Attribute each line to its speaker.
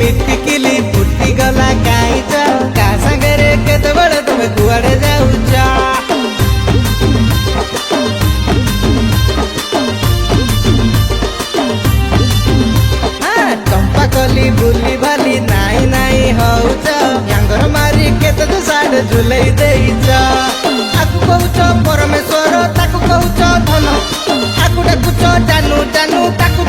Speaker 1: मिटिकिली फुटी गला काईच का संगरे केतबेले तुमे कुआडे जाउछ चंपा कली बुली भाली नाई नाई हौच यांगर मारी केते तो साड झुलई देइछ आकु कहूच परमेश्वर ताकु कहूच धन आकु डाकुच जानू जानू ताकु